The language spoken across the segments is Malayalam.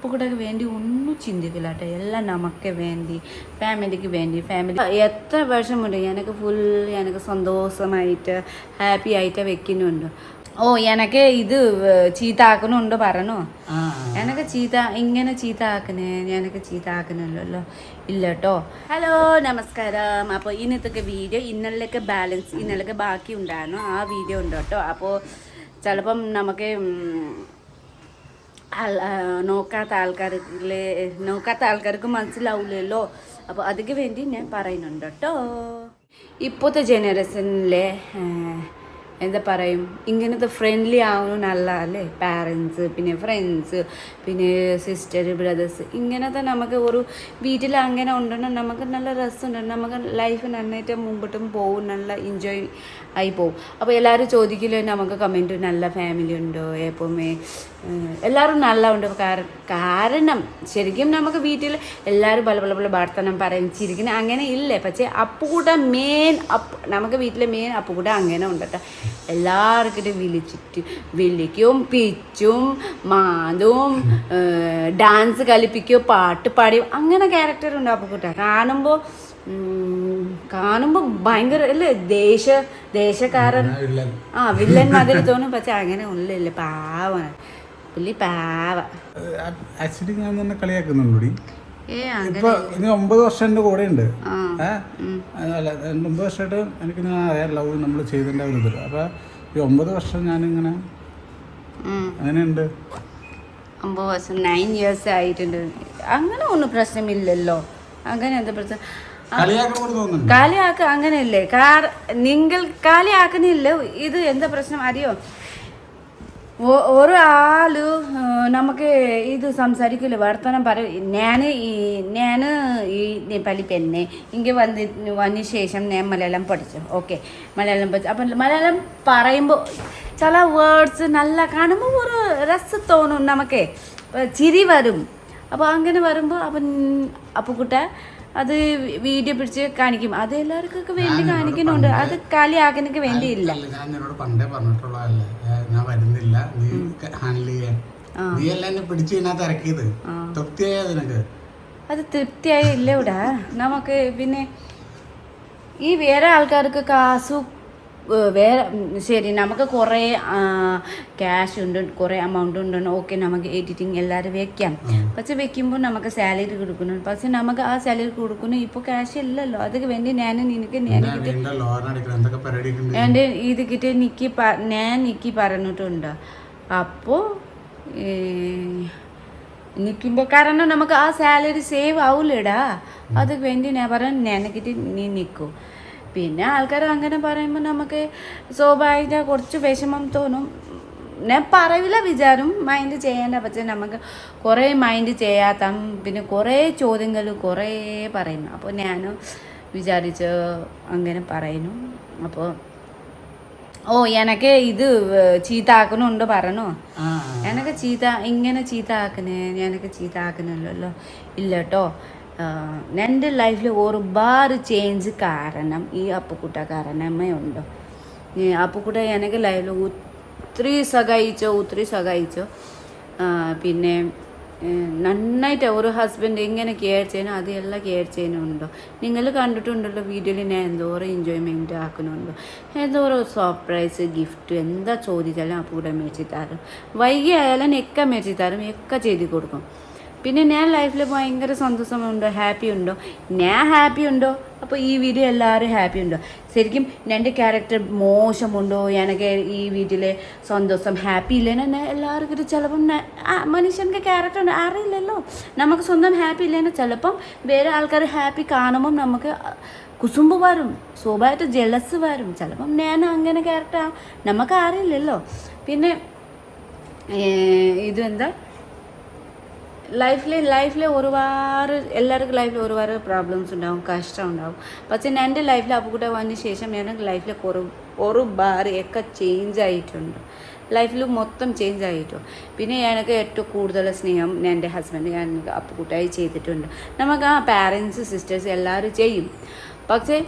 കൂടെയൊക്കെ വേണ്ടി ഒന്നും ചിന്തിക്കില്ല കേട്ടോ. എല്ലാം നമുക്ക് വേണ്ടി, ഫാമിലിക്ക് വേണ്ടി. ഫാമിലി എത്ര വർഷമുണ്ട് എനിക്ക് എനിക്ക് സന്തോഷമായിട്ട് ഹാപ്പി ആയിട്ട് വെക്കുന്നുണ്ട്. ഓ എനിക്ക് ഇത് ചീത്ത ആക്കണുണ്ട് പറഞ്ഞു. എനിക്ക് ഇങ്ങനെ ചീത്ത ആക്കണേ, എനിക്ക് ചീത്ത ആക്കണല്ലോ ഇല്ല കേട്ടോ. ഹലോ നമസ്കാരം. അപ്പോൾ ഇന്നത്തെ വീഡിയോ ഇന്നലൊക്കെ ബാക്കി ഉണ്ടായിരുന്നു, ആ വീഡിയോ ഉണ്ട് കേട്ടോ. അപ്പോൾ ചിലപ്പം നമുക്ക് നോക്കാത്ത ആൾക്കാർക്ക് മനസ്സിലാവില്ലല്ലോ. അപ്പോൾ അതിക്ക് വേണ്ടി ഞാൻ പറയുന്നുണ്ട് കേട്ടോ. ഇപ്പോഴത്തെ ജനറേഷനിലെ എന്താ പറയും, ഇങ്ങനത്തെ ഫ്രണ്ട്ലി ആവണം നല്ല അല്ലേ. പാരൻസ്, പിന്നെ ഫ്രണ്ട്സ്, പിന്നെ സിസ്റ്റർ, ബ്രദേഴ്സ്, ഇങ്ങനത്തെ നമുക്ക് ഒരു വീട്ടിൽ അങ്ങനെ ഉണ്ടെങ്കിൽ നമുക്ക് നല്ല രസമുണ്ട്. നമുക്ക് ലൈഫ് നന്നായിട്ട് മുമ്പോട്ടും പോകും, നല്ല എൻജോയ് ആയി പോകും. അപ്പോൾ എല്ലാവരും ചോദിക്കില്ലേ നമുക്ക് കമൻറ്റ്, നല്ല ഫാമിലി ഉണ്ടോ എപ്പോഴുമേ. എല്ലാവരും നല്ല ഉണ്ട്. കാരണം ശരിക്കും നമുക്ക് വീട്ടിൽ എല്ലാവരും പല വർത്തമാനം പറയിച്ചിരിക്കുന്നത് അങ്ങനെ ഇല്ലേ. പക്ഷേ അപ്പുകൂട്ട നമുക്ക് വീട്ടിലെ മെയിൻ അപ്പുകൂട്ട അങ്ങനെ ഉണ്ട് കേട്ടോ. എല്ലാവർക്കും വിളിക്കും, പിച്ചും മാതും, ഡാൻസ് കളിപ്പിക്കും, പാട്ട് പാടിയും, അങ്ങനെ ക്യാരക്ടർ ഉണ്ട് അപ്പുകൂട്ട. കാണുമ്പോൾ ഭയങ്കര അല്ലേ, ദേശക്കാരൻ, വില്ലൻ മാതിരി തോന്നും. പക്ഷെ അങ്ങനെ ഉള്ളില്ല, പാവാണ് പുള്ളി, പാവ. ആക്ച്വലി ഞാൻ തന്നെ കളിയാക്കുന്നുണ്ട്. ഇപ്പൊ 9 വർഷം എൻ്റെ കൂടെ ഉണ്ട്. 9 വർഷമായിട്ട് എനിക്കിങ്ങനെ അറിയാം ലവ് നമ്മൾ ചെയ്തിൻ്റെ ഒരു ഇത്. അപ്പൊ ഈ 9 വർഷം ഞാനിങ്ങനെ അങ്ങനെയുണ്ട്. 9 വർഷം 9 years ആയിട്ടുണ്ട്. അങ്ങനെ ഒന്നും പ്രശ്നമില്ലല്ലോ. അങ്ങനെ എന്താ പ്രശ്നം? കാലിയാക്ക അങ്ങനെയല്ലേ, നിങ്ങൾ കാലിയാക്കുന്നില്ല. ഇത് എന്താ പ്രശ്നം അറിയോ? ഒരാള് നമുക്ക് ഇത് സംസാരിക്കില്ല, വർത്തമാനം പറയും. ഞാൻ ഈ നേപ്പാളി പെണ്ണെ ഇങ്ങനെ വന്ന ശേഷം ഞാൻ മലയാളം പഠിച്ചു. ഓക്കെ, മലയാളം പഠിച്ചു. അപ്പം മലയാളം പറയുമ്പോൾ ചില വേർഡ്സ് നല്ല കാണുമ്പോൾ ഒരു രസം തോന്നും, നമുക്ക് ചിരി വരും. അപ്പോൾ അങ്ങനെ വരുമ്പോൾ അപ്പുകുട്ട അത് വീഡിയോ പിടിച്ച് കാണിക്കും. അത് എല്ലാവർക്കൊക്കെ വേണ്ടി കാണിക്കുന്നുണ്ട്. അത് കളിയാക്കുന്നതിന് വേണ്ടിയില്ല. ഞാൻ നിന്നോട് പണ്ടേ പറഞ്ഞിട്ടുള്ളതല്ലേ, ഞാൻ വരുന്നില്ല, നീ ഹാൻഡിൽ ചെയ്യാൻ. നീ എല്ലാം പിടിച്ചു ഇതിനകത്ത് ഇറക്കിയത് തൃപ്തിയായ നിനക്ക്? അത് തൃപ്തിയായി ഇല്ല ഇവിടെ നമുക്ക്. പിന്നെ ഈ വേറെ ആൾക്കാർക്ക് കാശു വേറെ ശരി, നമുക്ക് കുറേ ക്യാഷ് ഉണ്ട്, കുറേ എമൗണ്ട് ഉണ്ട്. ഓക്കെ, നമുക്ക് എഡിറ്റിങ് എല്ലാവരും വെക്കാം. പക്ഷെ വെക്കുമ്പോൾ നമുക്ക് സാലറി കൊടുക്കണം. പക്ഷെ നമുക്ക് ആ സാലറി കൊടുക്കണം ഇപ്പോൾ ക്യാഷ് ഇല്ലല്ലോ. അതൊക്കെ വേണ്ടി എൻ്റെ ഇത് കിട്ടി നിക്കി പറഞ്ഞിട്ടുണ്ട്. അപ്പോൾ നിൽക്കുമ്പോൾ കാരണം നമുക്ക് ആ സാലറി സേവ് ആവില്ലടാ. അതൊക്കെ വേണ്ടി ഞാൻ പറഞ്ഞു എനിക്കിട്ട് നീ നിൽക്കൂ. പിന്നെ ആൾക്കാർ അങ്ങനെ പറയുമ്പോൾ നമുക്ക് സ്വാഭാവിക കുറച്ച് വിഷമം തോന്നും. ഞാൻ പറയില്ല വിചാരം മൈൻഡ് ചെയ്യേണ്ട. പക്ഷേ നമുക്ക് കുറേ മൈൻഡ് ചെയ്യാത്ത, പിന്നെ കുറേ ചോദ്യങ്ങൾ കുറേ പറയുന്നു. അപ്പോൾ ഞാൻ വിചാരിച്ച് അങ്ങനെ പറയുന്നു. അപ്പോൾ എനിക്ക് ഇത് ചീത്ത ആക്കണുണ്ട് പറഞ്ഞു. എനിക്ക് ഇങ്ങനെ ചീത്ത ആക്കണേ, എനിക്ക് ചീത്ത ആക്കണല്ലോ ഇല്ല കേട്ടോ. എൻ്റെ ലൈഫിൽ ഒരുപാട് ചേഞ്ച് കാരണം ഈ അപ്പുക്കുട്ട കാരണമേ ഉണ്ട്. അപ്പുക്കുട്ട എനിക്ക് ലൈഫിൽ ഒത്തിരി സഹായിച്ചോ. പിന്നെ നന്നായിട്ട് ഒരു ഹസ്ബൻഡ് എങ്ങനെ കെയർ ചെയ്യണം അതെല്ലാം കെയർ ചെയ്യുന്നുണ്ടോ. നിങ്ങൾ കണ്ടിട്ടുണ്ടല്ലോ വീഡിയോയിൽ ഞാൻ എന്തോരം എൻജോയ്മെൻറ്റ് ആക്കുന്നുണ്ടോ, എന്തോരം സർപ്രൈസ് ഗിഫ്റ്റ് എന്താ ചോദിച്ചാലും അപ്പുക്കുട്ട മേടിച്ച് തരും. വൈകി ആയാലും ഒക്കെ മേടിച്ച് തരും, ഒക്കെ ചെയ്ത് കൊടുക്കും. പിന്നെ ഞാൻ ലൈഫിൽ ഭയങ്കര സന്തോഷമുണ്ടോ, ഹാപ്പി ഉണ്ടോ? ഞാൻ ഹാപ്പി ഉണ്ടോ? അപ്പോൾ ഈ വീഡിയോ എല്ലാവരും ഹാപ്പി ഉണ്ടോ? ശരിക്കും എൻ്റെ ക്യാരക്ടർ മോശമുണ്ടോ, എനിക്ക് ഈ വീട്ടിലെ സന്തോഷം ഹാപ്പി ഇല്ലേനെ എല്ലാവർക്കും ചിലപ്പം മനുഷ്യൻ്റെ ക്യാരക്ടർ അറിയില്ലല്ലോ. നമുക്ക് സ്വന്തം ഹാപ്പി ഇല്ലേനെ ചിലപ്പം വേറെ ആൾക്കാർ ഹാപ്പി കാണുമ്പം നമുക്ക് കുസുമ്പ് വരും, സ്വാഭാവികമായിട്ട് ജലസ് വരും. ചിലപ്പം ഞാൻ അങ്ങനെ ക്യാരക്ടർ നമുക്ക് അറിയില്ലല്ലോ. പിന്നെ ഇതെന്താ ലൈഫിൽ ഒരുപാട് എല്ലാവർക്കും ലൈഫിൽ ഒരുപാട് പ്രോബ്ലംസ് ഉണ്ടാവും, കഷ്ടം ഉണ്ടാവും. പക്ഷേ എൻ്റെ ലൈഫിൽ അപ്പുകുട്ട വന്ന ശേഷം എനിക്ക് ലൈഫിൽ ഒരുപാട് ഒക്കെ ചേഞ്ച് ആയിട്ടുണ്ട്. ലൈഫിൽ മൊത്തം ചേഞ്ച് ആയിട്ടു. പിന്നെ എനിക്ക് ഏറ്റവും കൂടുതൽ സ്നേഹം എൻ്റെ ഹസ്ബൻഡ് എനിക്ക് അപ്പുകുട്ടായി ചെയ്തിട്ടുണ്ട്. നമുക്ക് പാരൻസ് സിസ്റ്റേഴ്സ് എല്ലാവരും ചെയ്യും. പക്ഷേ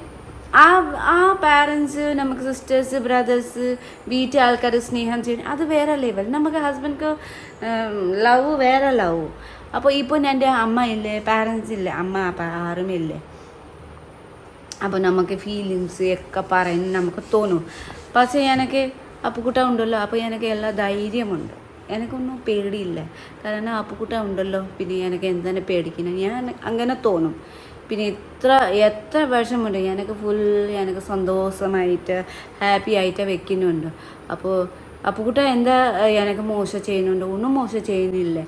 ആ പാരൻസ്, നമുക്ക് സിസ്റ്റേഴ്സ്, ബ്രദേഴ്സ്, വീട്ടിൽ ആൾക്കാർ സ്നേഹം ചെയ്യും, അത് വേറെ ലെവൽ. നമുക്ക് ഹസ്ബൻഡ്ക്ക് ലവ് വേറെ ലവ്. അപ്പോൾ ഇപ്പോൾ എൻ്റെ അമ്മ ഇല്ലേ, പാരൻസ് ഇല്ലേ, അമ്മ അപ്പം ആരുമില്ലേ. അപ്പോൾ നമുക്ക് ഫീലിങ്സ് ഒക്കെ പറയുന്ന നമുക്ക് തോന്നും. പക്ഷേ എനിക്ക് അപ്പുക്കുട്ട ഉണ്ടല്ലോ, അപ്പോൾ എനിക്ക് എല്ലാ ധൈര്യമുണ്ട്, എനിക്കൊന്നും പേടിയില്ല. കാരണം അപ്പുക്കുട്ട ഉണ്ടല്ലോ, പിന്നെ എനിക്ക് എന്താണ് പേടിക്കുന്നത്, ഞാൻ അങ്ങനെ തോന്നും. പിന്നെ എത്ര വർഷമുണ്ട് എനിക്ക് ഫുൾ എനിക്ക് സന്തോഷമായിട്ട് ഹാപ്പി ആയിട്ട് വെക്കുന്നുണ്ട്. അപ്പോൾ അപ്പുക്കുട്ട എന്താ എനിക്ക് മോശം ചെയ്യുന്നുണ്ട്, ഒന്നും മോശം ചെയ്യുന്നില്ല.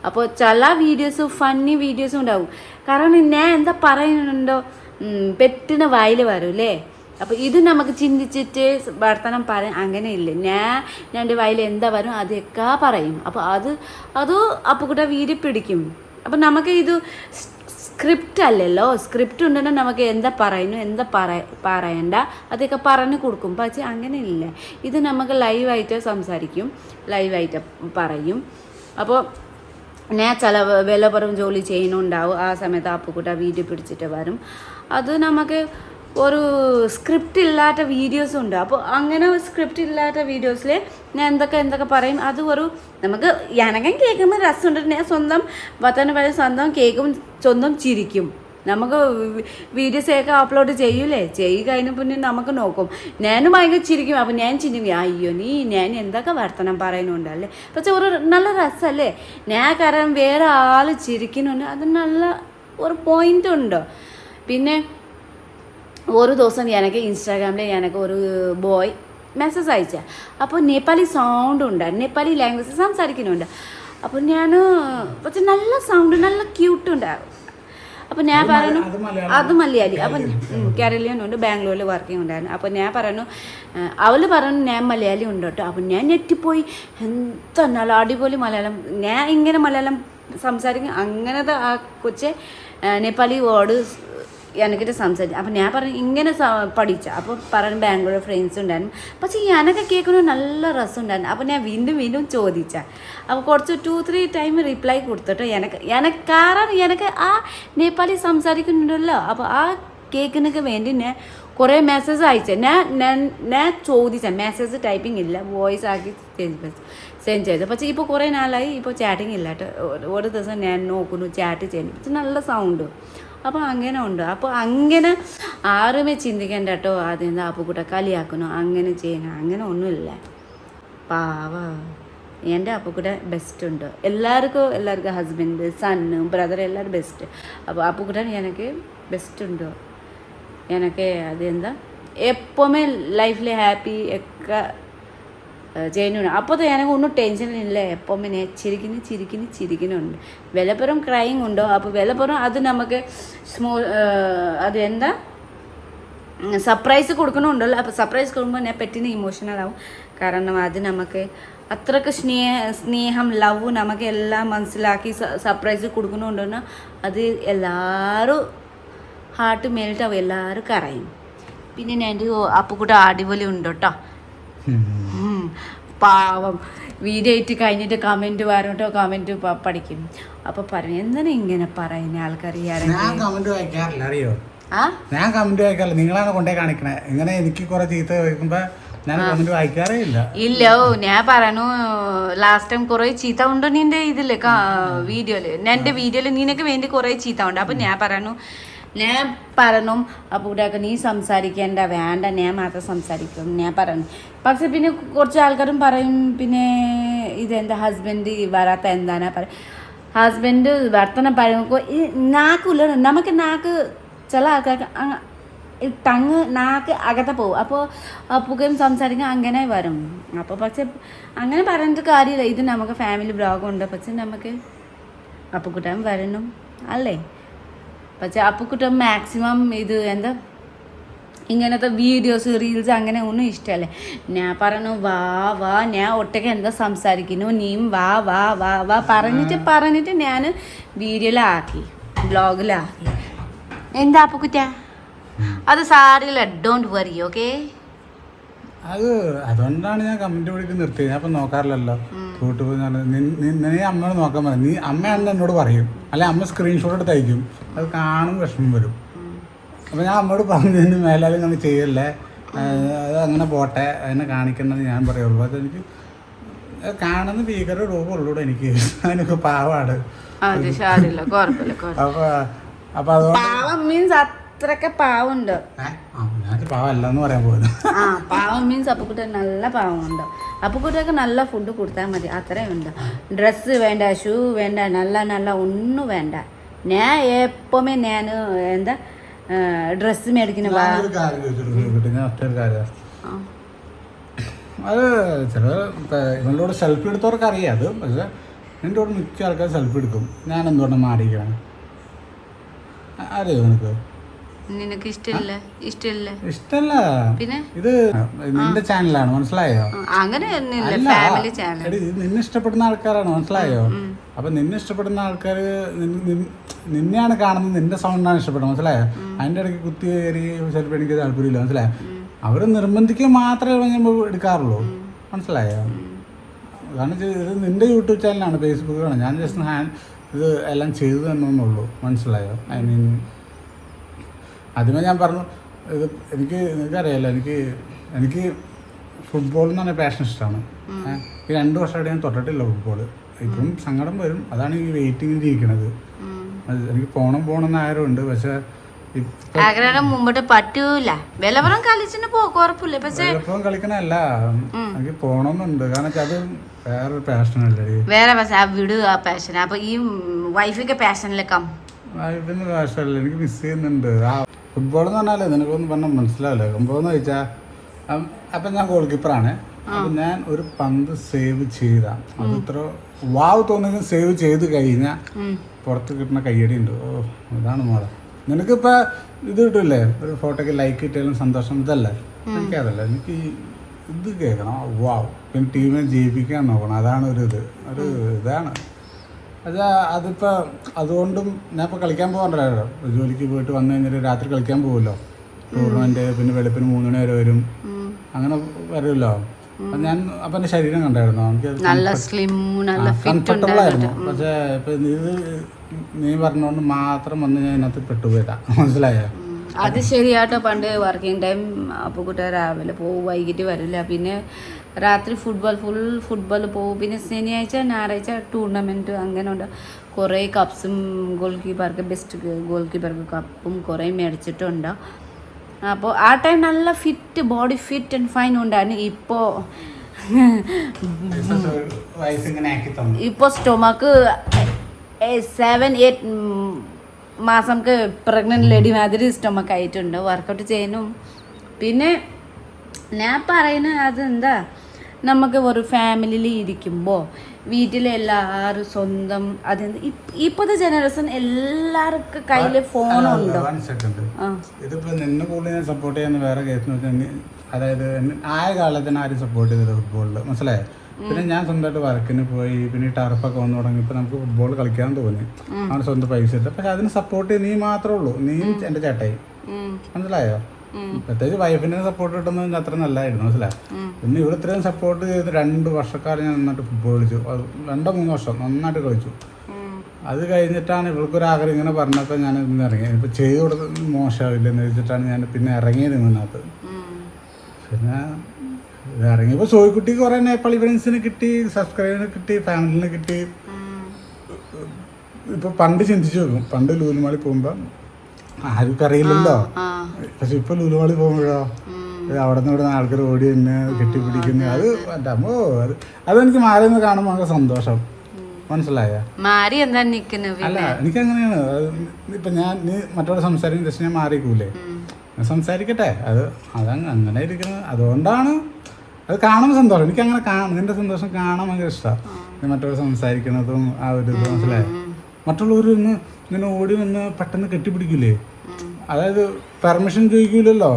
അപ്പോൾ ചില വീഡിയോസ് ഫണ്ണി വീഡിയോസും ഉണ്ടാവും. കാരണം ഞാൻ എന്താ പറയുന്നുണ്ടോ പെട്ടെന്ന് വായിൽ വരും അല്ലേ. അപ്പോൾ ഇത് നമുക്ക് ചിന്തിച്ചിട്ട് വർത്തമാനം പറയാൻ അങ്ങനെയില്ല. ഞാൻ എൻ്റെ വായിൽ എന്താ വരും അതൊക്കെ പറയും. അപ്പോൾ അത് അപ്പുക്കുട്ട വീഡിയോ പിടിക്കും. അപ്പോൾ നമുക്ക് ഇത് സ്ക്രിപ്റ്റ് അല്ലല്ലോ, സ്ക്രിപ്റ്റ് ഉണ്ടെങ്കിൽ നമുക്ക് എന്താ പറയുന്നു എന്താ പറയണ്ട അതൊക്കെ പറഞ്ഞു കൊടുക്കും. പക്ഷേ അങ്ങനെയില്ല, ഇത് നമുക്ക് ലൈവായിട്ട് സംസാരിക്കും, ലൈവായിട്ട് പറയും. അപ്പോൾ ഞാൻ ചില വിലപ്പുറം ജോലി ചെയ്യുന്നുണ്ടാവും, ആ സമയത്ത് അപ്പുക്കുട്ട വീഡിയോ പിടിച്ചിട്ട് വരും. അത് നമുക്ക് ഒരു സ്ക്രിപ്റ്റ് ഇല്ലാത്ത വീഡിയോസും ഉണ്ട്. അപ്പോൾ അങ്ങനെ സ്ക്രിപ്റ്റ് ഇല്ലാത്ത വീഡിയോസിൽ ഞാൻ എന്തൊക്കെ പറയും, അത് ഒരു നമുക്ക് എനക്കും കേൾക്കുമ്പോൾ രസമുണ്ട്. ഞാൻ സ്വന്തം വർത്തമാനം പറയും, സ്വന്തം കേൾക്കും, സ്വന്തം ചിരിക്കും. നമുക്ക് വീഡിയോസൊക്കെ അപ്ലോഡ് ചെയ്യൂലേ, ചെയ്യുക അതിന് പിന്നെ നമുക്ക് നോക്കും. ഞാനും ഭയങ്കര ചിരിക്കും. അപ്പോൾ ഞാൻ ചിന്തിക്കും, അയ്യോ ഞാൻ എന്തൊക്കെ വർത്തമാനം പറയുന്നുണ്ടല്ലേ. പക്ഷെ ഒരു നല്ല രസമല്ലേ. ഞാൻ കാരണം വേറെ ആൾ ചിരിക്കുന്നുണ്ട്, അത് നല്ല ഒരു പോയിൻ്റ് ഉണ്ട്. പിന്നെ ഒരു ദിവസം എനിക്ക് ഇൻസ്റ്റാഗ്രാമിൽ എനിക്ക് ഒരു ബോയ് മെസ്സേജ് അയച്ച. അപ്പോൾ നേപ്പാളി സൗണ്ട് ഉണ്ട്, നേപ്പാളി ലാംഗ്വേജ് സംസാരിക്കുന്നുണ്ട്. അപ്പോൾ ഞാൻ പക്ഷെ നല്ല സൗണ്ട്, നല്ല ക്യൂട്ടുണ്ട്. അപ്പോൾ ഞാൻ പറഞ്ഞു അത് മലയാളി. അപ്പം കേരളീയൻ ഉണ്ട്, ബാംഗ്ലൂരിൽ വർക്കിംഗ് ഉണ്ടായിരുന്നു. അപ്പോൾ ഞാൻ പറഞ്ഞു, അവൾ പറഞ്ഞു ഞാൻ മലയാളി ഉണ്ട് കേട്ടോ. അപ്പം ഞാൻ ഞെട്ടിപ്പോയി, എന്താ നല്ല അടിപൊളി മലയാളം. ഞാൻ ഇങ്ങനെ മലയാളം സംസാരിക്കും, അങ്ങനത്തെ ആ കൊച്ചെ നേപ്പാളി വേർഡ് എനിക്കിട്ട് സംസാരിച്ചു. അപ്പം ഞാൻ പറഞ്ഞു ഇങ്ങനെ പഠിച്ച. അപ്പോൾ പറഞ്ഞു ബാംഗ്ലൂർ ഫ്രണ്ട്സ് ഉണ്ടായിരുന്നു. പക്ഷേ ഞാനൊക്കെ കേൾക്കുന്നത് നല്ല രസമുണ്ടായിരുന്നു. അപ്പോൾ ഞാൻ വീണ്ടും ചോദിച്ച. അപ്പോൾ കുറച്ച് 2-3 ടൈം റിപ്ലൈ കൊടുത്തിട്ട് കാരണം എനിക്ക് ആ നേപ്പാളി സംസാരിക്കുന്നുണ്ടല്ലോ. അപ്പോൾ ആ കേൾക്കുന്നൊക്കെ വേണ്ടി ഞാൻ കുറേ മെസ്സേജ് അയച്ച. ഞാൻ ചോദിച്ച, മെസ്സേജ് ടൈപ്പിംഗ് ഇല്ല, വോയിസ് ആക്കി സെൻഡ് ചെയ്തു. പക്ഷേ ഇപ്പോൾ കുറേ നാളായി ഇപ്പോൾ ചാറ്റിംഗ് ഇല്ല കേട്ടോ. ഒരു ദിവസം ഞാൻ നോക്കുന്നു ചാറ്റ് ചെയ്യുന്നു, പക്ഷെ നല്ല സൗണ്ട്. അപ്പോൾ അങ്ങനെ ഉണ്ട്. അപ്പോൾ അങ്ങനെ ആരുമേ ചിന്തിക്കേണ്ട കേട്ടോ, അതെന്താ അപ്പുക്കുട്ട കളിയാക്കണോ, അങ്ങനെ ചെയ്യണം, അങ്ങനെ ഒന്നുമില്ല. പാവ എൻ്റെ അപ്പുക്കുട്ട ബെസ്റ്റ് ഉണ്ട്. എല്ലാവർക്കും ഹസ്ബൻഡ്, സണ്ണ്, ബ്രദർ എല്ലാവരും ബെസ്റ്റ്. അപ്പോൾ അപ്പുക്കുട്ടൻ എനിക്ക് ബെസ്റ്റ് ഉണ്ട്. എനിക്ക് അതെന്താ എപ്പോഴുമേ ലൈഫിൽ ഹാപ്പി ഒക്കെ ചെയ്യുന്നുണ്ട്. അപ്പോൾ എനിക്ക് ഒന്നും ടെൻഷനില്ല. എപ്പോഴും ഞാൻ ചിരിക്കുന്നുണ്ട്. വിലപ്പുറം ക്രൈം ഉണ്ടോ, അപ്പോൾ വിലപ്പുറം അത് നമുക്ക് അതെന്താ സർപ്രൈസ് കൊടുക്കണമുണ്ടല്ലോ. അപ്പോൾ സർപ്രൈസ് കൊടുക്കുമ്പോൾ ഞാൻ പെട്ടെന്ന് ഇമോഷണൽ ആവും. കാരണം അത് നമുക്ക് അത്രയ്ക്ക് സ്നേഹം ലവ് നമുക്ക് എല്ലാം മനസ്സിലാക്കി സർപ്രൈസ് കൊടുക്കണമുണ്ടെന്ന് അത് എല്ലാവരും ഹാർട്ട് മെൽറ്റാവും, എല്ലാവരും കരയും. പിന്നെ ഞാൻ അപ്പുക്കുട്ട അടിപൊളി ഉണ്ട് കേട്ടോ. പാവം വീഡിയോ ഇട്ട് കഴിഞ്ഞിട്ട് കമൻറ്റ് വരും കേട്ടോ, കമൻറ്റ് പഠിക്കും. അപ്പോൾ പറഞ്ഞു എന്താണ് ഇങ്ങനെ പറയുന്ന ആൾക്കാർ. ഞാൻ കമന്റ് വായിക്കാറില്ല, അറിയോ? ഞാൻ കമന്റ് വായിക്കാറില്ല, നിങ്ങളാണ് കൊണ്ടേ കാണിക്കണേ. ഇങ്ങനെ എനിക്ക് കുറെ ചീത്ത കേൾക്കുമ്പോ ഞാൻ കമന്റ് വായിക്കാറേ ഇല്ല. ഞാൻ പറഞ്ഞു ലാസ്റ്റ് ടൈം കുറെ ചീത്ത ഉണ്ട് നിന്റെ ഇതില് വീഡിയോയില്, എൻ്റെ വീഡിയോയില് നിനക്ക് വേണ്ടി കുറെ ചീത്ത ഉണ്ട്. അപ്പൊ ഞാൻ പറഞ്ഞു അപ്പൂട്ടൊക്കെ നീ സംസാരിക്കേണ്ട, വേണ്ട ഞാൻ മാത്രം സംസാരിക്കും ഞാൻ പറഞ്ഞു. പക്ഷെ പിന്നെ കുറച്ച് ആൾക്കാരും പറയും പിന്നെ ഇതെന്താ ഹസ്ബൻഡ് വരാത്ത എന്താനാ പറയും. ഹസ്ബൻഡ് വർത്തനം പറയുമ്പോൾ ഈ നാക്കുള്ള നമുക്ക് നാക്ക് ചില ആൾക്കാർക്ക് നാക്ക് അകത്തെ പോകും. അപ്പോൾ അപ്പുക്കയും സംസാരിക്കാൻ അങ്ങനെ വരും. അപ്പോൾ പക്ഷെ അങ്ങനെ പറഞ്ഞിട്ട് കാര്യമില്ല. ഇത് നമുക്ക് ഫാമിലി ബ്ലോഗുണ്ട്, പക്ഷെ നമുക്ക് അപ്പുക്കുട്ടൻ വരണം അല്ലേ. പക്ഷെ അപ്പുക്കുട്ടൻ മാക്സിമം ഇത് എന്താ ഇങ്ങനത്തെ വീഡിയോസ് റീൽസ് അങ്ങനെ ഒന്നും ഇഷ്ടമല്ലേ. ഞാൻ പറഞ്ഞു വാ ഞാൻ ഒറ്റയ്ക്ക് എന്താ സംസാരിക്കുന്നു, നീയും വാ പറഞ്ഞിട്ട് ഞാൻ വീഡിയോയിലാക്കി, ബ്ലോഗിലാക്കി. എന്താ അപ്പുക്കുറ്റ അത് സാരില്ല, ഡോണ്ട് വറി, ഓക്കെ. അതുകൊണ്ടാണ് ഞാൻ കമന്റ് വിളിക്ക് നിർത്തിയത്. ഞാൻ ഇപ്പം നോക്കാറില്ലല്ലോ യൂട്യൂബ്. നീ അമ്മയോട് നോക്കാൻ പറയും. നീ അമ്മയാണെന്ന് എന്നോട് പറയും, അല്ലെ അമ്മ സ്ക്രീൻഷോട്ട് എടുത്ത് അയക്കും. അത് കാണും വിഷമം വരും. അപ്പം ഞാൻ അമ്മയോട് പറഞ്ഞതിന് മേലാലും അങ്ങനെ ചെയ്യല്ലേ, അത് അങ്ങനെ പോട്ടെ, അതിനെ കാണിക്കണമെന്ന് ഞാൻ പറയുള്ളൂ. അതെനിക്ക് കാണുന്ന ഭീകര രൂപമുള്ളൂടെ എനിക്ക്. അതിനൊക്കെ പാവാണ്. അത് ശരിയല്ല, കുഴപ്പമില്ല. അപ്പൊ അതുകൊണ്ട് പാവം മീൻസ് അത്രയൊക്കെ പാവുണ്ട്. ഞാൻ പാവല്ലെന്ന് പറയാൻ പോകുന്നു. പാവം മീൻസ് അപ്പുക്കുട്ട നല്ല പാവമുണ്ട്. അപ്പുക്കുട്ടൊക്കെ നല്ല ഫുഡ് കൊടുത്താൽ മതി, അത്രയും ഉണ്ട്. ഡ്രസ്സ് വേണ്ട, ഷൂ വേണ്ട, നല്ല നല്ല ഒന്നും വേണ്ട. ഞാൻ എപ്പോഴും ഞാൻ എന്താ ഡ്രസ്സ് മേടിക്കുന്ന ഞാനൊരു കാര്യം ചോദിച്ചിട്ട് ഞാൻ ഒറ്റ ഒരു കാര്യം, അത് ചില ഇവളോട് സെൽഫി എടുത്തവർക്ക് അറിയാം അത്. പക്ഷെ എൻ്റെ കൂടെ മിക്ക ആൾക്കാർ സെൽഫി എടുക്കും. ഞാൻ എന്തുകൊണ്ട് മാറിയിരിക്കണം അറിയോ നിനക്ക്? നിനക്ക് ഇഷ്ടമില്ല? ഇഷ്ടല്ല. പിന്നെ ഇത് നിന്റെ ചാനലാണ്, മനസ്സിലായോ? അങ്ങനെ ഫാമിലി ചാനൽ. ഇത് നിന്നെ ഇഷ്ടപ്പെടുന്ന ആൾക്കാരാണ്, മനസ്സിലായോ? അപ്പൊ നിന്നെ ഇഷ്ടപ്പെടുന്ന ആൾക്കാർ നിന്നെയാണ് കാണുന്നത്, നിന്റെ സൗണ്ടാണ് ഇഷ്ടപ്പെടുന്നത്, മനസ്സിലായോ? അതിന്റെ ഇടയ്ക്ക് കുത്തി കയറി ചിലപ്പോൾ എനിക്ക് താല്പര്യമില്ല, മനസ്സിലായോ? അവര് നിർബന്ധിക്കുക മാത്രമേ ഞാൻ എടുക്കാറുള്ളൂ, മനസ്സിലായോ? കാരണം ഇത് നിന്റെ യൂട്യൂബ് ചാനലാണ്, ഫേസ്ബുക്കാണ്. ഞാൻ ജസ്റ്റ് ഇത് എല്ലാം ചെയ്തു തന്നെന്നുള്ളൂ, മനസ്സിലായോ? ഐ മീൻ ആദ്യമേ ഞാൻ പറഞ്ഞു, ഇത് എനിക്കറിയാലോ, എനിക്ക് ഫുട്ബോൾ എന്ന് പറഞ്ഞാൽ പാഷൻ ഇഷ്ടമാണ്. ഈ 2 വർഷമായിട്ട് ഞാൻ തൊട്ടിട്ടില്ല ഫുട്ബോൾ. ഇപ്പം സങ്കടം വരും, അതാണ് ഈ വെയിറ്റിംഗിൽ ഇരിക്കണത്. എനിക്ക് പോണം എന്ന് ആഗ്രഹമുണ്ട്, പക്ഷെ ആഗ്രഹം മുമ്പോട്ട് പറ്റൂല. വിലവരം കളിച്ചിട്ട് കുഴപ്പമില്ല, പക്ഷെ കളിക്കണല്ല, എനിക്ക് പോണമെന്നുണ്ട്. കാരണം അത് വേറൊരു പാഷനല്ലേ, വേറെ വിട് ആ പാഷൻ. അപ്പൊ ഈ വൈഫിന്റെ പാഷനിലേക്കാം വൈഫിന്റെ പാഷനല്ലേ, എനിക്ക് മിസ് ചെയ്യുന്നുണ്ട്. ഫുട്ബോൾ എന്ന് പറഞ്ഞാലേ നിനക്കൊന്നും പറഞ്ഞാൽ മനസ്സിലാവില്ല. സംഭവം വെച്ചാൽ അപ്പം ഞാൻ ഗോൾ കീപ്പറാണ്. അപ്പം ഞാൻ ഒരു പന്ത് സേവ് ചെയ്ത അത് ഇത്ര വാവ് തോന്നുന്നത് സേവ് ചെയ്ത് കഴിഞ്ഞാൽ പുറത്ത് കിട്ടുന്ന കയ്യടി ഉണ്ട്. ഓ ഇതാണ് മോളെ. നിനക്കിപ്പോൾ ഇത് കിട്ടില്ലേ, ഒരു ഫോട്ടോയ്ക്ക് ലൈക്ക് കിട്ടിയാലും സന്തോഷം, ഇതല്ലേ? എനിക്കതല്ല, എനിക്ക് ഇത് കേൾക്കണം, വാവ്. പിന്നെ ടീമിനെ ജയിപ്പിക്കാൻ നോക്കണം, അതാണ് ഇതാണ്. അതിപ്പോൾ അതുകൊണ്ടും ഞാൻ ഇപ്പോൾ കളിക്കാൻ പോകാറുണ്ടല്ലോ, ജോലിക്ക് പോയിട്ട് വന്നു കഴിഞ്ഞാൽ രാത്രി കളിക്കാൻ പോകുമല്ലോ, ടൂർണമെൻറ്റ്. പിന്നെ വെളുപ്പിന് 3 മണി വരെ വരും, അങ്ങനെ വരുമല്ലോ. അപ്പം എൻ്റെ ശരീരം കണ്ടായിരുന്നു, എനിക്ക് കംഫർട്ടബിൾ ആയിരുന്നു. പക്ഷേ ഇപ്പം ഇത് നീ പറഞ്ഞുകൊണ്ട് മാത്രം വന്ന് ഞാൻ ഇതിനകത്ത് പെട്ടുപോയതാ, മനസ്സിലായോ? അത് ശരിയാട്ടോ. പണ്ട് വർക്കിംഗ് ടൈം അപ്പുക്കുട്ട രാവിലെ പോവും, വൈകിട്ട് വരില്ല. പിന്നെ രാത്രി ഫുൾ ഫുട്ബോൾ പോവും. പിന്നെ ശനിയാഴ്ച ഞായറാഴ്ച ടൂർണമെൻറ്റ് അങ്ങനെ ഉണ്ട്. കുറേ കപ്സും ബെസ്റ്റ് ഗോൾ കീപ്പർക്ക് കപ്പും കുറേ മേടിച്ചിട്ടുണ്ട്. അപ്പോൾ ആ ടൈം നല്ല ബോഡി ഫിറ്റ് ആൻഡ് ഫൈൻ ഉണ്ടായിരുന്നു. ഇപ്പോൾ സ്റ്റൊമക്ക് 7-8 മാസംക്ക് പ്രഗ്നൻറ്റ് ലേഡി മാതിരി സ്റ്റൊമക്ക് ആയിട്ടുണ്ട്. വർക്കൗട്ട് ചെയ്യാനും. പിന്നെ ഞാൻ പറയുന്നത് അതെന്താ, നമുക്ക് ഒരു ഫാമിലിയിൽ ഇരിക്കുമ്പോൾ വീട്ടിലെല്ലാവരും സ്വന്തം അതെന്ത് ഇപ്പോഴത്തെ ജനറേഷൻ എല്ലാവർക്കും കയ്യിൽ ഫോണുണ്ട്. ഇതിപ്പോൾ നിന്നെ കൂടുതൽ സപ്പോർട്ട് ചെയ്യാൻ വേറെ കേസ് വെച്ചാൽ, അതായത് ആയ കാലത്തിന് ആരും സപ്പോർട്ട് ചെയ്തില്ല ഫുട്ബോളിൽ, മനസ്സിലായോ? പിന്നെ ഞാൻ സ്വന്തമായിട്ട് വർക്കിന് പോയി, പിന്നെ ടർഫൊക്കെ വന്നു തുടങ്ങിയപ്പോൾ നമുക്ക് ഫുട്ബോൾ കളിക്കാൻ തോന്നി. അവന് സ്വന്തം പൈസ ഇട്ട്. പക്ഷെ അതിന് സപ്പോർട്ട് നീ മാത്രമേ ഉള്ളൂ, നീയും എൻ്റെ ചേട്ടായി, മനസ്സിലായോ? പ്രത്യേകിച്ച് വൈഫിൻ്റെ സപ്പോർട്ട് കിട്ടുന്നത് അത്ര നല്ലതായിരുന്നു, മനസ്സിലായോ? പിന്നെ ഇവിടെ ഇത്രയും സപ്പോർട്ട് ചെയ്ത് 2 വർഷക്കാലം ഞാൻ നന്നായിട്ട് ഫുട്ബോൾ കളിച്ചു. 2-3 വർഷം നന്നായിട്ട് കളിച്ചു. അത് കഴിഞ്ഞിട്ടാണ് ഇവൾക്കൊരാഗ്രഹം ഇങ്ങനെ പറഞ്ഞപ്പോൾ ഞാൻ ഇന്ന് ഇറങ്ങി. ഇപ്പോൾ ചെയ്ത് കൊടുത്തത് മോശമാവില്ലെന്ന് വെച്ചിട്ടാണ് ഞാൻ പിന്നെ ഇറങ്ങിയത് ഇതിനകത്ത്. പിന്നെ ഇത് ഇറങ്ങിയപ്പോൾ സോയിക്കുട്ടിക്ക് കുറേ നേപ്പാളി ഫ്രണ്ട്സിന് കിട്ടി, സബ്സ്ക്രൈബറിന് കിട്ടി, ഫാമിലിന് കിട്ടി. ഇപ്പോൾ പണ്ട് ചിന്തിച്ചു നോക്കും, പണ്ട് ലൂലുമാളി പോകുമ്പോൾ ആർക്കും അറിയില്ലല്ലോ. പക്ഷെ ഇപ്പൊ ലുലുമാളി പോകുമ്പോഴോ അവിടെ നിന്ന് ഇവിടെ ആൾക്കാർ ഓടി തന്നെ കെട്ടിപ്പിടിക്കുന്നത്, അത് അമ്മോ അതെനിക്ക് മാറിയെന്ന് കാണുമ്പോൾ നമുക്ക് സന്തോഷം, മനസ്സിലായ? അല്ല എനിക്കങ്ങനെയാണ്. ഇപ്പൊ ഞാൻ മറ്റോടെ സംസാരിക്കുന്ന ജസ്റ്റ് ഞാൻ മാറിക്കൂലേ, സംസാരിക്കട്ടെ, അതങ്ങ് അങ്ങനെ ഇരിക്കുന്നത്. അതുകൊണ്ടാണ് അത് കാണുമ്പോൾ സന്തോഷം. എനിക്കങ്ങനെ നിന്റെ സന്തോഷം കാണാൻ ഭയങ്കര ഇഷ്ടമാണ്. മറ്റോടെ സംസാരിക്കുന്നതും ആ ഒരു ഇത്, മനസ്സിലായോ? മറ്റുള്ളവർ ഇങ്ങനെ ഓടി വന്ന് പെട്ടെന്ന് കെട്ടിപ്പിടിക്കില്ലേ, അതായത് പെർമിഷൻ ചോദിക്കൂലല്ലോ,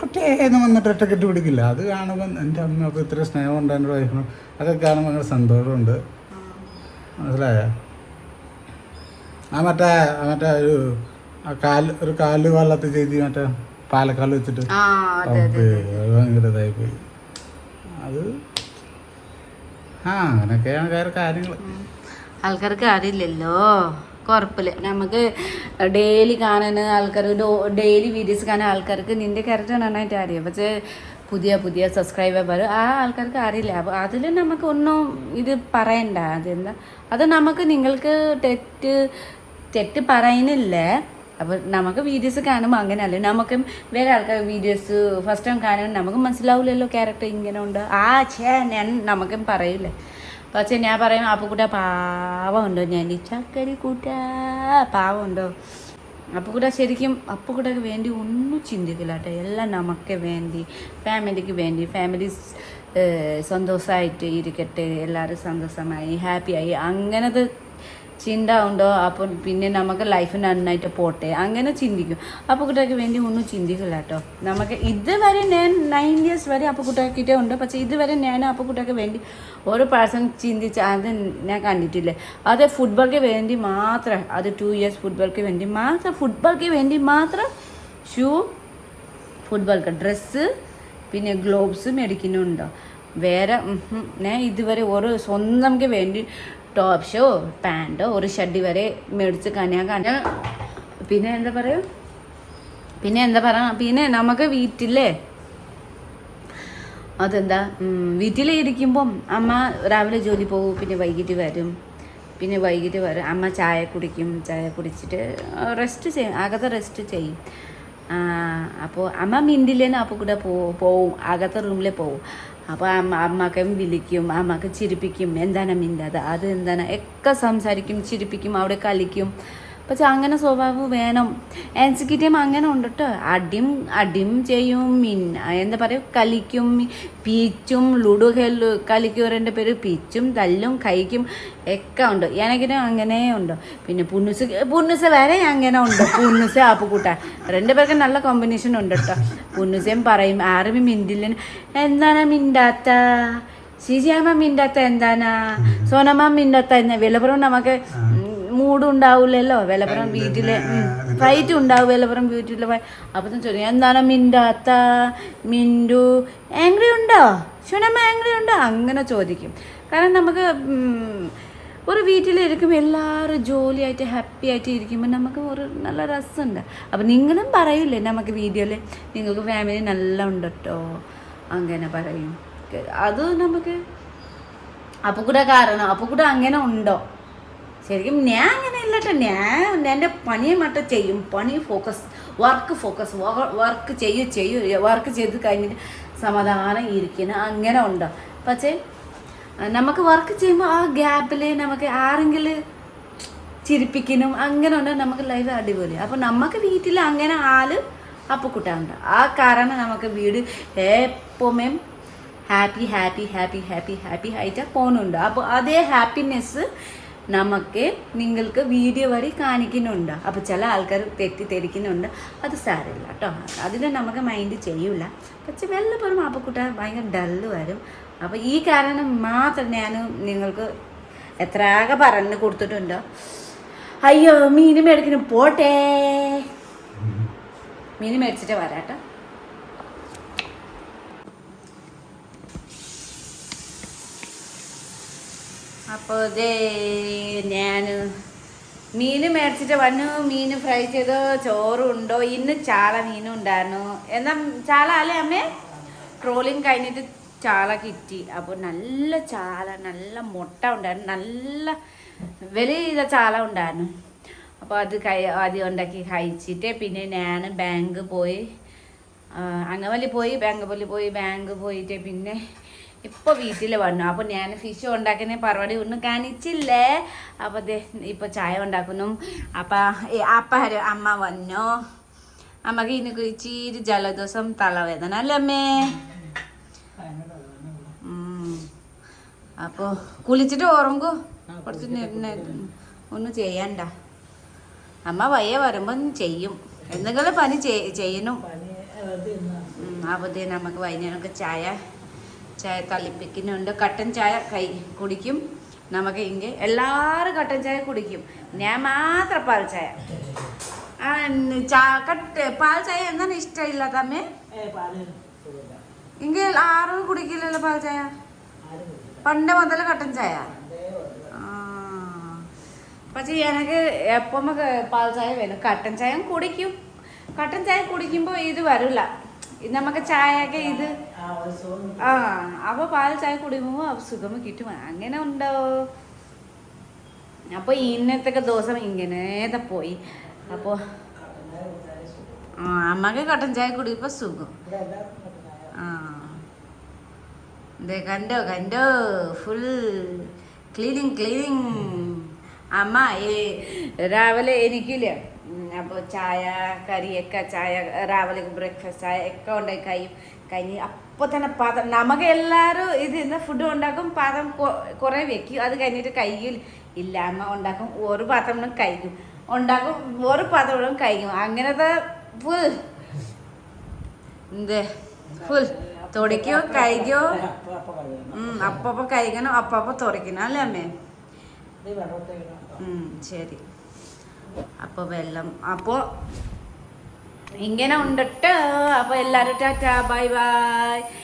കുട്ടിയെന്ന് വന്നിട്ട് ഒറ്റ കെട്ടിപ്പിടിക്കില്ല. അത് കാണുമ്പോൾ എൻ്റെ അമ്മ അപ്പോൾ ഇത്ര സ്നേഹമുണ്ട് എൻ്റെ വൈഫിനും, അതൊക്കെ കാണുമ്പോൾ ഭയങ്കര സന്തോഷമുണ്ട്, മനസ്സിലായ? മറ്റേ ഒരു കാല് വള്ളത്തിൽ ചെയ്തി മറ്റേ പാലക്കാല് വെച്ചിട്ട് ഭയങ്കര ഇതായിപ്പോയി. അത് അങ്ങനെയൊക്കെയാണ് വേറെ കാര്യങ്ങൾ. ആൾക്കാർക്ക് അറിയില്ലല്ലോ, കുഴപ്പമില്ല. നമുക്ക് ഡെയിലി കാണുന്ന ആൾക്കാർ, ഡെയിലി വീഡിയോസ് കാണുന്ന ആൾക്കാർക്ക് നിന്റെ ക്യാരക്ടർ നന്നായിട്ട് അറിയാം. പക്ഷേ പുതിയ പുതിയ സബ്സ്ക്രൈബർ വരും. ആ ആൾക്കാർക്ക് അറിയില്ല. അപ്പോൾ അതിൽ നമുക്ക് ഒന്നും ഇത് പറയണ്ട. അതെന്താ അത് നമുക്ക് നിങ്ങൾക്ക് തെറ്റ് പറയുന്നില്ല. അപ്പോൾ നമുക്ക് വീഡിയോസ് കാണുമ്പോൾ അങ്ങനെയല്ല. നമുക്ക് വേറെ ആൾക്കാർ വീഡിയോസ് ഫസ്റ്റ് ടൈം കാണുമ്പോൾ നമുക്ക് മനസ്സിലാവില്ലല്ലോ ക്യാരക്ടർ ഇങ്ങനെ ഉണ്ട്. ഞാൻ നമുക്കും പറയില്ലേ. പക്ഷേ ഞാൻ പറയും അപ്പുക്കുട്ട പാവമുണ്ടോ, ഞാൻ ഈ ചക്കരി കൂട്ട പാവമുണ്ടോ. അപ്പുക്കുട്ട ശരിക്കും അപ്പുക്കുട്ടക്ക് വേണ്ടി ഒന്നും ചിന്തിക്കില്ല കേട്ടോ. എല്ലാം നമുക്ക് വേണ്ടി, ഫാമിലിക്ക് വേണ്ടി, ഫാമിലി സന്തോഷമായിട്ട് ഇരിക്കട്ടെ, എല്ലാവരും സന്തോഷമായി ഹാപ്പിയായി അങ്ങനത്തെ ചിന്ത ഉണ്ടോ. അപ്പോൾ പിന്നെ നമുക്ക് ലൈഫ് നന്നായിട്ട് പോട്ടെ അങ്ങനെ ചിന്തിക്കും. അപ്പുക്കുട്ടയ്ക്ക് വേണ്ടി ഒന്നും ചിന്തിക്കില്ല കേട്ടോ. നമുക്ക് ഇതുവരെ ഞാൻ 9 years വരെ അപ്പുക്കുട്ടക്കിട്ടേ ഉണ്ട്. പക്ഷേ ഇതുവരെ ഞാൻ അപ്പുക്കുട്ടയ്ക്ക് വേണ്ടി ഒരു പേഴ്സൺ ചിന്തിച്ച് അത് ഞാൻ കണ്ടിട്ടില്ലേ. അത് ഫുട്ബോൾക്ക് വേണ്ടി മാത്രം, അത് 2 years ഫുട്ബോൾക്ക് വേണ്ടി മാത്രം, ഫുട്ബോൾക്ക് വേണ്ടി മാത്രം ഷൂ, ഫുട്ബോൾക്ക് ഡ്രസ്സ്, പിന്നെ ഗ്ലോബ്സ് മേടിക്കുന്നുണ്ടോ. വേറെ ഞാൻ ഇതുവരെ ഒരു സ്വന്തംക്ക് വേണ്ടി ടോപ്സോ പാൻറ്റോ ഒരു ഷഡ്ഡി വരെ മേടിച്ച് കാണാൻ. പിന്നെ എന്താ പറയുക, പിന്നെ നമുക്ക് വീട്ടിലെ അതെന്താ വീട്ടിലിരിക്കുമ്പം അമ്മ രാവിലെ ജോലി പോകും, പിന്നെ വൈകിട്ട് വരും. അമ്മ ചായ കുടിക്കും. ചായ കുടിച്ചിട്ട് റെസ്റ്റ് ചെയ്യും, അകത്ത് റെസ്റ്റ് ചെയ്യും. അപ്പോൾ അമ്മ മിണ്ടില്ലേന്ന് അപ്പോൾ കൂടെ പോവും, അകത്തെ റൂമിൽ പോവും. അപ്പോൾ അമ്മക്ക് വിളിക്കും, അമ്മക്ക് ചിരിപ്പിക്കും. എന്താണ് മിണ്ടാതെ, അത് എന്താണ് ഒക്കെ സംസാരിക്കും, ചിരിപ്പിക്കും, അവിടെ കളിക്കും. പക്ഷെ അങ്ങനെ സ്വഭാവം വേണം. എൻസിക്കിറ്റേം അങ്ങനെ ഉണ്ട് കേട്ടോ. അടിയും ചെയ്യും, എന്താ പറയുക കളിക്കും, പീച്ചും ലുഡോ കളിക്കുന്നവരുടെ പേര് പീച്ചും തല്ലും കഴിക്കും ഒക്കെ ഉണ്ട്. എനിക്കിനും അങ്ങനെ ഉണ്ട്. പിന്നെ പുണ്ണുസ വരെ അങ്ങനെ ഉണ്ട്. പുണ്ണുസ അപ്പുക്കുട്ട 2 പേർക്ക് നല്ല കോമ്പിനേഷൻ ഉണ്ട് കേട്ടോ. പുണ്ണുസയും പറയും ആരും മിണ്ടില്ല, എന്താണ് മിണ്ടാത്ത ശിശിയമ്മ മിണ്ടാത്ത, എന്താണ് സോനമ്മ മിണ്ടാത്ത എന്ന്. വിലപ്പുറം നമുക്ക് മൂഡ് ഉണ്ടാവില്ലല്ലോ. വിലപ്പുറം വീട്ടില് ഫൈറ്റ് ഉണ്ടാവും, വിലപ്പുറം വീട്ടിൽ. അപ്പം ചോദിക്കും എന്താണ് മിണ്ടാത്ത, മിണ്ടു ആംഗ്രി ഉണ്ടോ, ഷുനമ്മ ആംഗ്രി ഉണ്ടോ, അങ്ങനെ ചോദിക്കും. കാരണം നമുക്ക് ഒരു വീട്ടിലിരിക്കുമ്പോൾ എല്ലാവരും ജോലിയായിട്ട് ഹാപ്പി ആയിട്ട് ഇരിക്കുമ്പോൾ നമുക്ക് ഒരു നല്ല രസമുണ്ട്. അപ്പം നിങ്ങളും പറയില്ലേ നമുക്ക് വീഡിയോയിൽ നിങ്ങൾക്ക് ഫാമിലി നല്ല ഉണ്ട് കേട്ടോ അങ്ങനെ പറയും. അത് നമുക്ക് അപ്പുകൂടെ കാരണം അപ്പുകൂടെ അങ്ങനെ ഉണ്ടോ. ശരിക്കും ഞാൻ അങ്ങനെ ഇല്ലട്ടോ. ഞാൻ എൻ്റെ പണിയെ മറ്റും ചെയ്യും. പണി വർക്ക് വർക്ക് ചെയ്ത് കഴിഞ്ഞിട്ട് സമാധാനം ഇരിക്കണം അങ്ങനെ ഉണ്ടോ. പക്ഷേ നമുക്ക് വർക്ക് ചെയ്യുമ്പോൾ ആ ഗ്യാപ്പിൽ നമുക്ക് ആരെങ്കിലും ചിരിപ്പിക്കണം അങ്ങനെ ഉണ്ടെങ്കിൽ നമുക്ക് ലൈഫ് അടിപൊളി. അപ്പോൾ നമുക്ക് വീട്ടിൽ അങ്ങനെ അപ്പുക്കുട്ടുണ്ട്. ആ കാരണം നമുക്ക് വീട് എപ്പോഴും ഹാപ്പി ആയിട്ട് പോകുന്നുണ്ട്. അപ്പോൾ അതേ ഹാപ്പിനെസ് നമുക്ക് നിങ്ങൾക്ക് വീഡിയോ വഴി കാണിക്കുന്നുണ്ട്. അപ്പോൾ ചില ആൾക്കാർ തെറ്റിദ്ധരിക്കുന്നുണ്ട്, അത് സാരമില്ല കേട്ടോ. അതിനെ നമുക്ക് മൈൻഡ് ചെയ്യൂല. പക്ഷെ വല്ലപ്പോഴും അപ്പുക്കുട്ട ഭയങ്കര ഡല്ല് വരും. അപ്പോൾ ഈ കാരണം മാത്രം ഞാൻ നിങ്ങൾക്ക് എത്രയാകെ പറഞ്ഞു കൊടുത്തിട്ടുണ്ടോ. അയ്യോ മീൻ മേടിക്കുന്നു, പോട്ടെ മീൻ മേടിച്ചിട്ട് വരാട്ടോ. അപ്പോൾ ഇതേ ഞാൻ മീൻ മേടിച്ചിട്ട് വന്നു. മീൻ ഫ്രൈ ചെയ്തോ, ചോറുണ്ടോ. ഇന്ന് ചാള മീനും ഉണ്ടായിരുന്നു. എന്നാൽ ചാള അല്ലേ അമ്മേ, ട്രോളിങ് കഴിഞ്ഞിട്ട് ചാള കിട്ടി. അപ്പോൾ നല്ല ചാള, നല്ല മുട്ട ഉണ്ടായിരുന്നു, നല്ല വില ചെയ്ത ചാള ഉണ്ടായിരുന്നു. അപ്പോൾ അത് ഉണ്ടാക്കി കഴിച്ചിട്ട് പിന്നെ ഞാൻ ബാങ്ക് പോയി, ബാങ്ക് പോയിട്ട് പിന്നെ ഇപ്പോൾ വീട്ടിൽ വന്നു. അപ്പോൾ ഞാൻ ഫിഷ് ഉണ്ടാക്കുന്ന പരിപാടി ഒന്നും കാണിച്ചില്ലേ. അപ്പോൾ ഇപ്പോൾ ചായ ഉണ്ടാക്കുന്നു. അപ്പം അമ്മ വന്നു. അമ്മക്ക് ഇന്ന് ഇച്ചിരി ജലദോഷം തലവേദന അല്ലേ അമ്മേ. അപ്പോൾ കുളിച്ചിട്ട് ഉറങ്ങൂ, കുറച്ച് ഒന്നും ചെയ്യണ്ട. അമ്മ വയ്യ വരുമ്പോൾ ചെയ്യും, എന്തെങ്കിലും പണി ചെയ്യണം. അപ്പോൾ നമുക്ക് വൈകുന്നേരം ചായ തളിപ്പിക്കുന്നുണ്ട്. കട്ടൻ ചായ കുടിക്കും. നമുക്ക് ഇങ്ങനെ എല്ലാവരും കട്ടൻ ചായ കുടിക്കും, ഞാൻ മാത്രം പാൽ ചായ. പാൽ ചായ എന്താണ് ഇഷ്ടമില്ലാത്ത അമ്മേ. എങ്കിൽ ആരും കുടിക്കില്ലല്ലോ പാൽ ചായ, പണ്ട് മുതൽ കട്ടൻ ചായ. പക്ഷേ എനിക്ക് എപ്പം പാൽ ചായ വേണം. കട്ടൻ ചായ കുടിക്കും. കട്ടൻ ചായ കുടിക്കുമ്പോൾ ഇത് വരില്ല, ഇത് നമുക്ക് ചായയൊക്കെ ഇത് ആ അപ്പോൾ പാൽ ചായ കുടിക്കുമ്പോൾ സുഖം കിട്ടും അങ്ങനെ ഉണ്ടോ. അപ്പോൾ ഇന്നത്തെ ദിവസം ഇങ്ങനത്തെ പോയി. അപ്പോൾ അമ്മക്ക് കട്ടൻ ചായ കുടിക്കുമ്പോൾ സുഖം. ആ കണ്ടോ കണ്ടോ ഫുൾ ക്ലീനിങ്. അമ്മ രാവിലെ എനിക്കില്ലേ അപ്പോൾ ചായ കറിയൊക്കെ ചായ രാവിലെ ബ്രേക്ക്ഫാസ്റ്റ് ചായ ഒക്കെ ഉണ്ടായി കഴിഞ്ഞ് അപ്പോൾ തന്നെ പാത്രം നമുക്ക് എല്ലാവരും ഇത് ഫുഡ് ഉണ്ടാക്കും പാത്രം കുറേ വെക്കും. അത് കഴിഞ്ഞിട്ട് കയ്യിൽ ഇല്ല അമ്മ ഉണ്ടാക്കും ഒരു പാത്രം കഴിക്കും ഉണ്ടാക്കും ഒരു പാത്രം കഴിക്കും. അങ്ങനത്തെ ഫുൾ ഫുൾ തുടയ്ക്കോ കഴിക്കോ അപ്പപ്പോൾ കഴിക്കണം അപ്പപ്പോൾ തുടയ്ക്കണം അല്ലേ അമ്മേ. ശരി അപ്പോൾ വെള്ളം അപ്പോൾ ഇങ്ങനെ ഉണ്ടിട്ട് അപ്പോൾ എല്ലാവരും ടാറ്റാ ബൈ ബൈ.